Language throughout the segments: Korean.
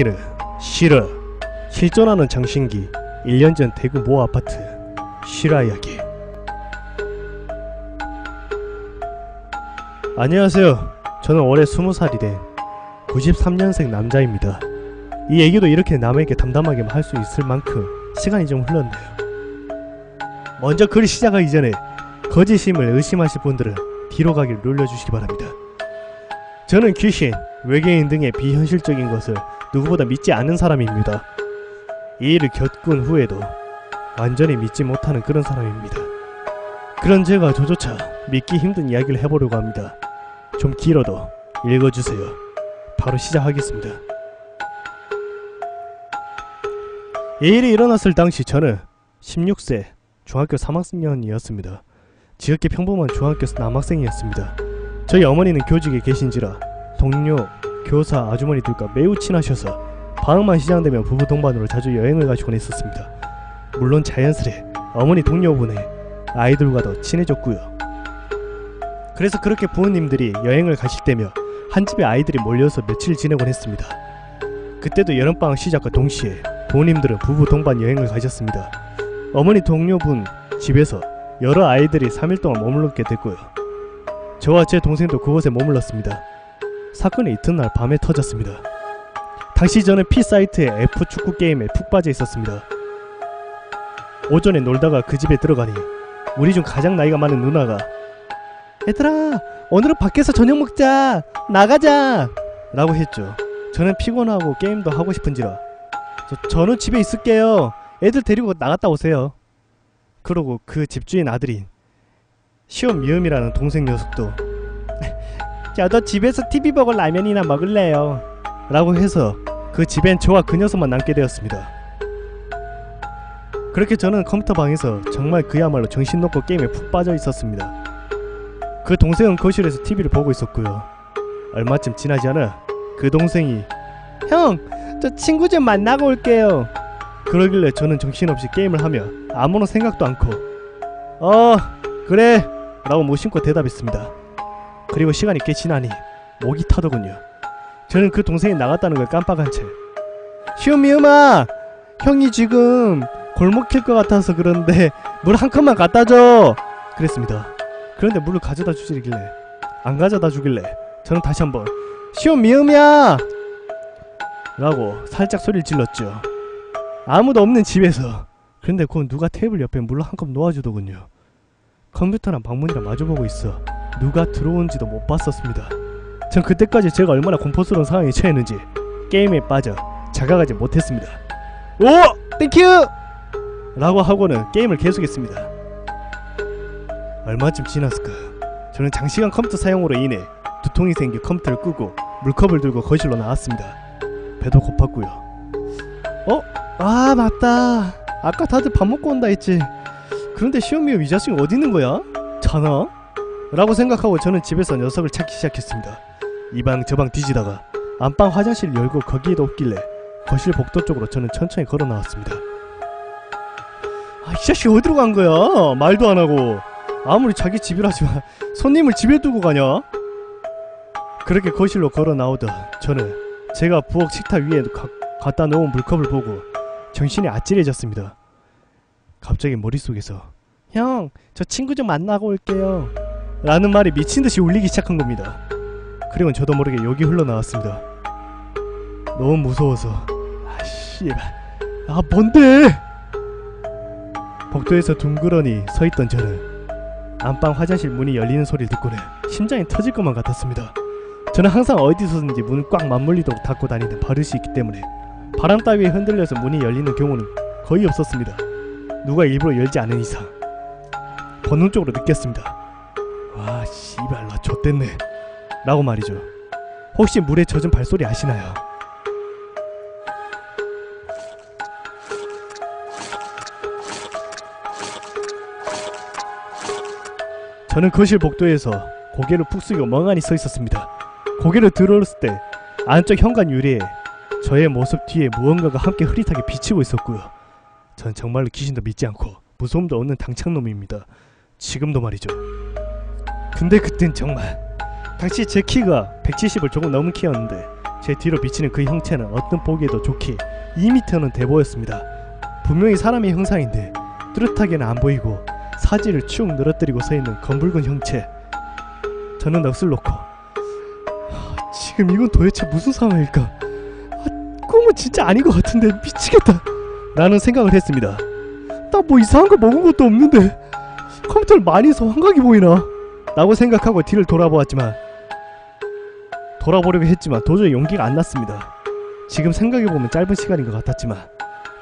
여기는 실화 실존하는 장신기 1년 전 대구 모 아파트 실화 이야기. 안녕하세요. 저는 올해 20살이 된 93년생 남자입니다. 이 얘기도 이렇게 남에게 담담하게 할 수 있을 만큼 시간이 좀 흘렀네요. 먼저 글을 시작하기 전에 거짓임을 의심하실 분들은 뒤로 가기를 눌러주시기 바랍니다. 저는 귀신, 외계인 등의 비현실적인 것을 누구보다 믿지 않는 사람입니다. 이 일을 겪은 후에도 완전히 믿지 못하는 그런 사람입니다. 그런 제가 저조차 믿기 힘든 이야기를 해보려고 합니다. 좀 길어도 읽어주세요. 바로 시작하겠습니다. 이 일이 일어났을 당시 저는 16세 중학교 3학년이었습니다. 지극히 평범한 중학교 남학생이었습니다. 저희 어머니는 교직에 계신지라 동료, 교사, 아주머니들과 매우 친하셔서 방학만 시작되면 부부 동반으로 자주 여행을 가시곤 했었습니다. 물론 자연스레 어머니 동료분의 아이들과도 친해졌고요. 그래서 그렇게 부모님들이 여행을 가실 때며 한 집에 아이들이 몰려서 며칠 지내곤 했습니다. 그때도 여름방학 시작과 동시에 부모님들은 부부 동반 여행을 가셨습니다. 어머니 동료분 집에서 여러 아이들이 3일 동안 머물게 됐고요. 저와 제 동생도 그곳에 머물렀습니다. 사건의 이튿날 밤에 터졌습니다. 당시 저는 P사이트의 F축구 게임에 푹 빠져 있었습니다. 오전에 놀다가 그 집에 들어가니 우리 중 가장 나이가 많은 누나가 "얘들아, 오늘은 밖에서 저녁 먹자, 나가자" 라고 했죠. 저는 피곤하고 게임도 하고 싶은지라 저는 집에 있을게요, 애들 데리고 나갔다 오세요. 그러고 그 집주인 아들인 시온 미음이라는 동생 녀석도 "저도 집에서 TV 보고 라면이나 먹을래요" 라고 해서 그 집엔 저와 그 녀석만 남게 되었습니다. 그렇게 저는 컴퓨터 방에서 정말 그야말로 정신 놓고 게임에 푹 빠져 있었습니다. 그 동생은 거실에서 TV를 보고 있었고요. 얼마쯤 지나지 않아 그 동생이 "형, 저 친구 좀 만나고 올게요" 그러길래 저는 정신없이 게임을 하며 아무런 생각도 않고 그래 라고 무심코 대답했습니다. 그리고 시간이 꽤 지나니 목이 타더군요. 저는 그 동생이 나갔다는 걸 깜빡한 채 "시오미음아, 형이 지금 골목길 것 같아서 그런데 물 한 컵만 갖다 줘" 그랬습니다. 그런데 물을 가져다 주시길래 안 가져다 주길래 저는 다시 한번 "시오미음이야" 라고 살짝 소리를 질렀죠. 아무도 없는 집에서. 그런데 그건 누가 테이블 옆에 물을 한 컵 놓아주더군요. 컴퓨터랑 방문이랑 마주보고 있어 누가 들어온지도 못 봤었습니다. 전 그때까지 제가 얼마나 공포스러운 상황에 처했는지 게임에 빠져 자각하지 못했습니다. "오! 땡큐!" 라고 하고는 게임을 계속했습니다. 얼마쯤 지났을까? 저는 장시간 컴퓨터 사용으로 인해 두통이 생겨 컴퓨터를 끄고 물컵을 들고 거실로 나왔습니다. 배도 고팠고요. 아 맞다, 아까 다들 밥 먹고 온다 했지. 그런데 시오미요, 이 자식이 어디 있는 거야? 자나? 라고 생각하고 저는 집에서 녀석을 찾기 시작했습니다. 이 방 저 방 뒤지다가 안방 화장실을 열고 거기에도 없길래 거실 복도 쪽으로 저는 천천히 걸어 나왔습니다. 이 자식 어디로 간 거야? 말도 안 하고. 아무리 자기 집이라지만 손님을 집에 두고 가냐? 그렇게 거실로 걸어 나오다 저는 제가 부엌 식탁 위에 갖다 놓은 물컵을 보고 정신이 아찔해졌습니다. 갑자기 머릿속에서 "형, 저 친구 좀 만나고 올게요" 라는 말이 미친듯이 울리기 시작한 겁니다. 그리고 저도 모르게 욕이 흘러나왔습니다. 너무 무서워서. 씨발, 뭔데? 복도에서 둥그러니 서있던 저는 안방 화장실 문이 열리는 소리를 듣고는 심장이 터질 것만 같았습니다. 저는 항상 어디서든지 문을 꽉 맞물리도록 닫고 다니는 버릇이 있기 때문에 바람 따위에 흔들려서 문이 열리는 경우는 거의 없었습니다. 누가 일부러 열지 않은 이상. 본능적으로 느꼈습니다. 와 씨발, 나 좆됐네 라고 말이죠. 혹시 물에 젖은 발소리 아시나요? 저는 거실 복도에서 고개를 푹 숙이고 멍하니 서 있었습니다. 고개를 들었을 때 안쪽 현관 유리에 저의 모습 뒤에 무언가가 함께 흐릿하게 비치고 있었고요. 전 정말로 귀신도 믿지 않고 무서움도 없는 당찬놈입니다. 지금도 말이죠. 근데 그땐 정말 당시 제 키가 170을 조금 넘은 키였는데 제 뒤로 비치는 그 형체는 어떤 보기에도 좋게 2m는 돼 보였습니다. 분명히 사람의 형상인데 뚜렷하게는 안 보이고 사지를 축 늘어뜨리고 서 있는 검붉은 형체. 저는 넋을 놓고 지금 이건 도대체 무슨 상황일까? 꿈은 진짜 아닌 것 같은데 미치겠다 라는 생각을 했습니다. 나 뭐 이상한 거 먹은 것도 없는데 컴퓨터를 많이 해서 환각이 보이나? 라고 생각하고 뒤를 돌아보려고 했지만 도저히 용기가 안 났습니다. 지금 생각해보면 짧은 시간인 것 같았지만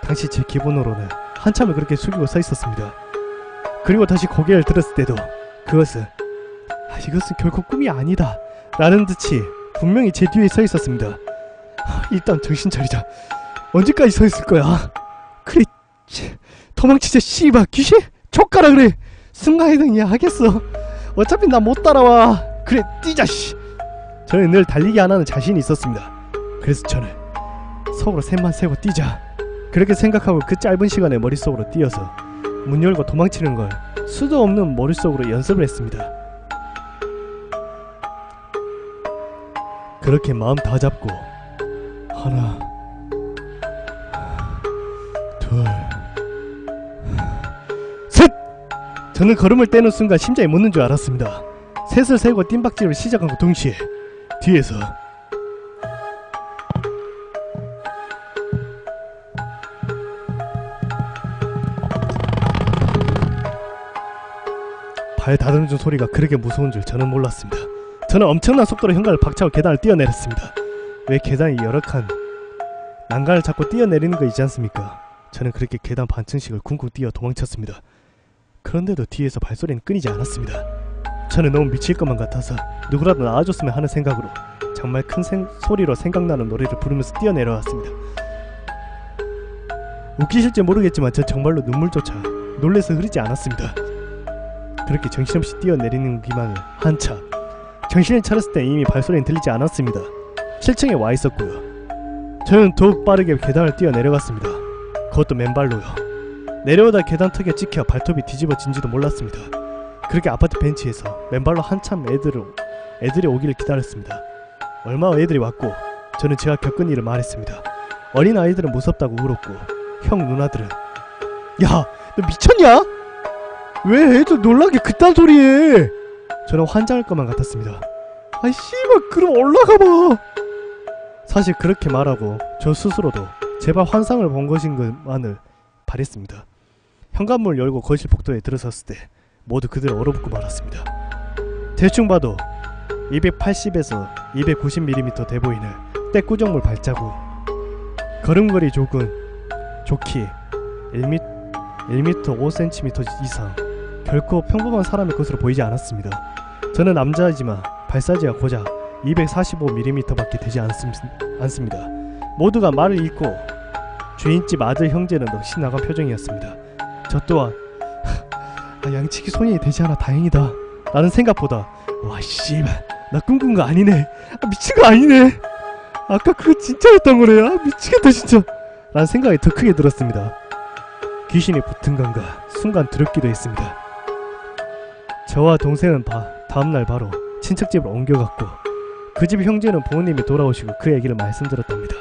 당시 제 기분으로는 한참을 그렇게 숙이고 서 있었습니다. 그리고 다시 고개를 들었을 때도 이것은 결코 꿈이 아니다 라는 듯이 분명히 제 뒤에 서 있었습니다. 일단 정신 차리자. 언제까지 서 있을 거야? 그래, 도망치자 씨발 귀신? 족가라 그래. 순간이동이야 하겠어. 어차피 나 못 따라와. 그래 뛰자 씨. 저는 늘 달리기 안 하는 자신이 있었습니다. 그래서 저는 속으로 셋만 세고 뛰자 그렇게 생각하고 그 짧은 시간에 머릿속으로 뛰어서 문 열고 도망치는 걸 수도 없는 머릿속으로 연습을 했습니다. 그렇게 마음 다 잡고 하나 둘 셋! 저는 걸음을 떼는 순간 심장이 멎는 줄 알았습니다. 셋을 세고 뜀박질을 시작한 그 동시에 뒤에서 발 다듬는 소리가 그렇게 무서운 줄 저는 몰랐습니다. 저는 엄청난 속도로 현관을 박차고 계단을 뛰어내렸습니다. 왜 계단이 여러 칸 난간을 잡고 뛰어내리는 거 있지 않습니까? 저는 그렇게 계단 반층씩을 쿵쿵 뛰어 도망쳤습니다. 그런데도 뒤에서 발소리는 끊이지 않았습니다. 저는 너무 미칠 것만 같아서 누구라도 나와줬으면 하는 생각으로 정말 큰 소리로 생각나는 노래를 부르면서 뛰어내려왔습니다. 웃기실지 모르겠지만 저 정말로 눈물조차 놀라서 흐르지 않았습니다. 그렇게 정신없이 뛰어내리는 기만을 한참 정신을 차렸을 때 이미 발소리는 들리지 않았습니다. 7층에 와 있었고요. 저는 더욱 빠르게 계단을 뛰어내려갔습니다. 그것도 맨발로요. 내려오다 계단 턱에 찍혀 발톱이 뒤집어진지도 몰랐습니다. 그렇게 아파트 벤치에서 맨발로 한참 애들이 오기를 기다렸습니다. 얼마 후 애들이 왔고 저는 제가 겪은 일을 말했습니다. 어린 아이들은 무섭다고 울었고 형 누나들은 야 너 미쳤냐? 왜 애들 놀라게 그딴 소리해? 저는 환장할 것만 같았습니다. 아이 씨발 그럼 올라가봐. 사실 그렇게 말하고 저 스스로도 제발 환상을 본 것인 것만을 바랬습니다. 현관문을 열고 거실 복도에 들어섰을 때 모두 그들 얼어붙고 말았습니다. 대충 봐도 280에서 290mm 돼 보이는 떼꾸정물 발자국, 걸음걸이 좋기 1m 5cm 이상, 결코 평범한 사람의 것으로 보이지 않았습니다. 저는 남자이지만 발사지가 고작 245mm 밖에 되지 않습니다. 모두가 말을 잇고 주인집 아들 형제는 넋이 나간 표정이었습니다. 저 또한 양치기 소년이 되지 않아 다행이다 라는 생각보다 와 씨발 나 꿈꾼 거 아니네, 미친 거 아니네, 아까 그거 진짜였던 거네, 미치겠다 진짜 라는 생각이 더 크게 들었습니다. 귀신이 붙은 건가 순간 두렵기도 했습니다. 저와 동생은 다음날 바로 친척집으로 옮겨갔고 그 집 형제는 부모님이 돌아오시고 그 얘기를 말씀드렸답니다.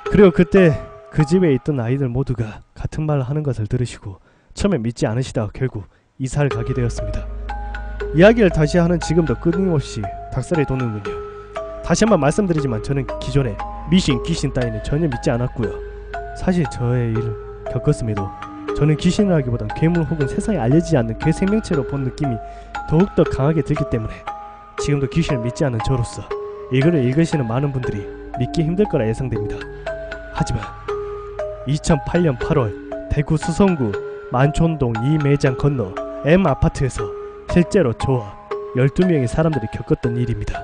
그리고 그때 그 집에 있던 아이들 모두가 같은 말을 하는 것을 들으시고 처음에 믿지 않으시다가 결국 이사를 가게 되었습니다. 이야기를 다시 하는 지금도 끊임없이 닭살이 돋는군요. 다시 한번 말씀드리지만 저는 기존에 미신, 귀신 따위는 전혀 믿지 않았고요. 사실 저의 일을 겪었음에도 저는 귀신을 하기보단 괴물 혹은 세상에 알려지지 않는 괴 생명체로 본 느낌이 더욱더 강하게 들기 때문에 지금도 귀신을 믿지 않는 저로서 이 글을 읽으시는 많은 분들이 믿기 힘들 거라 예상됩니다. 하지만 2008년 8월 대구 수성구 만촌동 이 매장 건너 M 아파트에서 실제로 저와 12명의 사람들이 겪었던 일입니다.